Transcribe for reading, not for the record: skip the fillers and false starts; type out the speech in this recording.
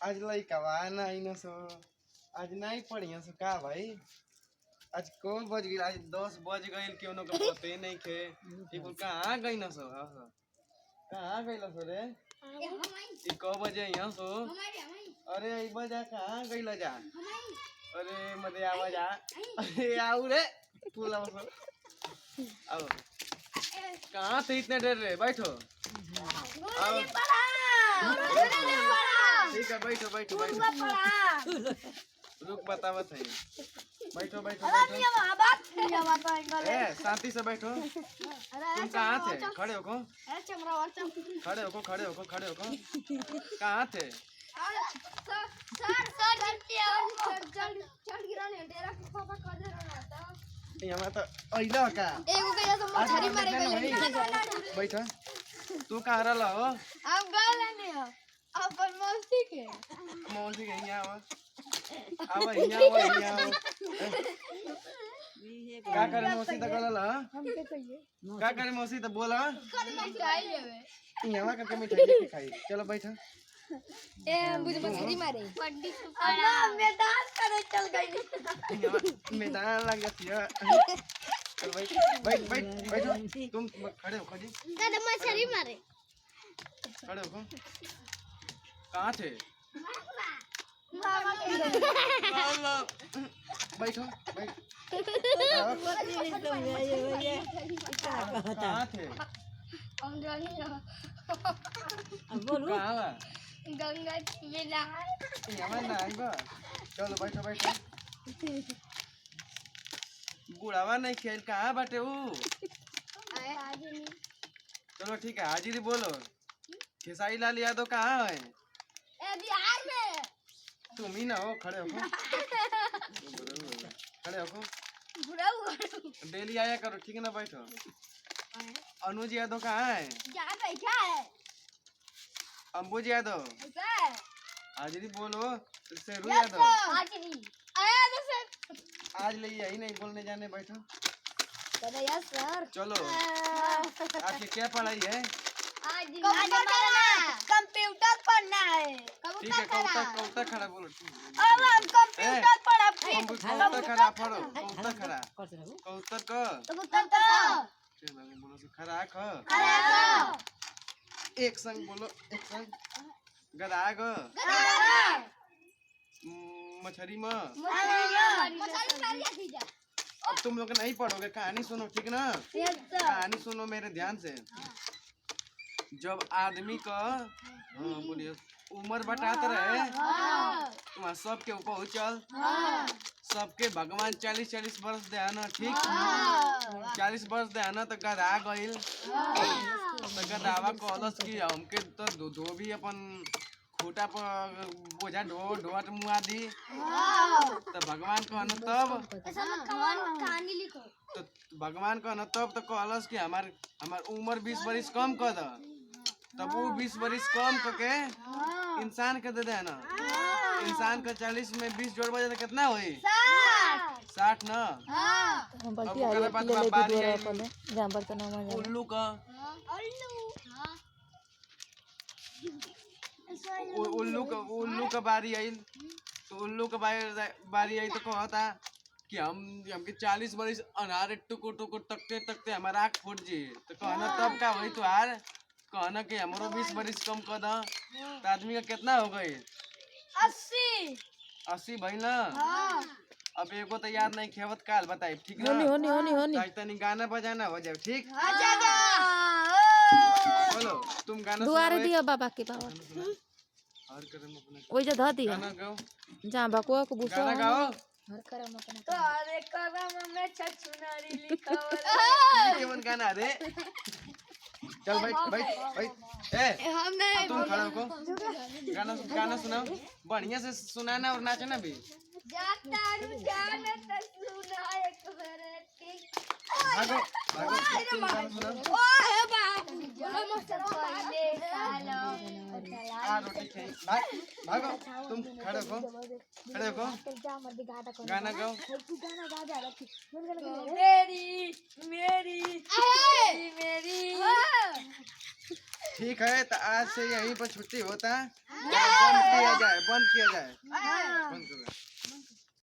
आज लइकवा नहीं न सो आज नहीं पढ़िया सो का भाई आज को बज गई आज 10 बज गई क्यों न पते नहीं खे ई कुल कहां गई न सो कहां गई सो रे ई को बजे यहां सो अरे ई बजा कहां गई जा अरे मते आवाज आ अरे आऊ रे फूल आओ आओ कहां थे इतने देर रे बैठो आओ ठीक है बैठो बैठो बैठो रुक बतावत है बैठो बैठो बैठो ए शांति से बैठो तुम कहाँ थे खड़े हो को खड़े हो को खड़े हो को खड़े हो को कहाँ थे यहाँ तो अइला का एगो के तो मछरी मारे गई बैठो तू कहाँ रहला हो हम गल नहीं हो अपन मौसी के यहाँ आवा यहाँ का करे मौसी त गलला हमके कहिए का करे मौसी त बोला मिठाई लेवे यहाँ का मिठाई लेके खाई चलो बैठो ए मुझे मछली मारे अम्मा मैदान करे चल गई मैदान लग गया चल बैठ बैठ बैठ बैठो तुम खड़े हो खड़ी दादा मछली मारे खड़े हो कहाँ थे बैठो बैठ कहाँ थे हम जानी बोलो कहाँ गंगा में नहाए यहाँ ना आइबा चलो बैठो बैठो बुढ़ावा नहीं खेल कहाँ बाटे ऊ चलो ठीक है हाजिरी बोलो खेसारी लाल यादव कहाँ है बिहार में तुम ही ना हो खड़े हो खड़े हो डेली आया करो ठीक है ना बैठो अनुज यादव कहाँ है यहाँ बैठा है अंबुज यादव सर हाजिरी बोलो शेरू यादव हाजिरी आया तो सर आज ले यही नहीं बोलने जाने बैठो दादा यस सर चलो आपकी क्या पढ़ाई है कंप्यूटर पढ़ना है ठीक है कौता खड़ा बोलो अब हम कंप्यूटर पढ़ा कौता खड़ा पढ़ो कौता खड़ा कौतर का बोलो से खड़ा ख एक संग बोलो एक संग गधा ग मछली में अब तुम लोग नहीं पढ़ोगे कहानी सुनो ठीक ना कहानी सुनो मेरे ध्यान से जब आदमी का बोलिए उम्र बटाते रहे तुम्हारा सबके ऊपर चल सबके भगवान 40-40 वर्ष दे आना ठीक 40 वर्ष दे आना तो गधा गइल तो गधावा कहलस कि हमके तो धोबी अपन खूटा पर बोझा ढोट मुआ दी तो भगवान कहना तब कहानी लिखो तो भगवान कहना तब तो कहलस कि हमार उम्र 20 वर्ष कम कर द तब वो 20 वर्ष कम करके इंसान के दे देना इंसान का 40 में 20 जोड़ बजे तो कितना हुई 60 ना उल्लू का उल्लू का बारी आई तो उल्लू का बारी आई तो कहता कि हमके 40 वर्ष अनारे टुकुर टुकुर तकते तकते हमारा आँख फूट जी तो कहना तब का वही तुहार कहना कि हमारो 20 वर्ष कम कर दा तो आदमी का कितना हो गई 80 भाई ना अब एगो तो याद नहीं खेवत काल बताई ठीक ना होनी तनी गाना बजाना हो जाए ठीक बोलो तुम गाना दुआरे दियो बाबा के बाबा हर करम अपने ओइ जे ध दियो गाना गाओ जा बकुआ को बुसो गाना गाओ हर करम अपने तोरे करम में छछुनारी लिखावल केवन गाना रे चल बैठ ए हम नहीं तुम खड़ा हो गाना सुनाओ बढ़िया से सुनाना और नाचना भी जाता रुझान त सुना एक बार ठीक भागो तुम गाना सुनाओ ओए बाबू हम सब पहले सालो आ रोटी खाई भागो तुम खड़े हो गाना गाओ मेरी मेरी मेरी ठीक है तो आज से यहीं पर छुट्टी होता है जाए, बंद किया जाए, बंद करो।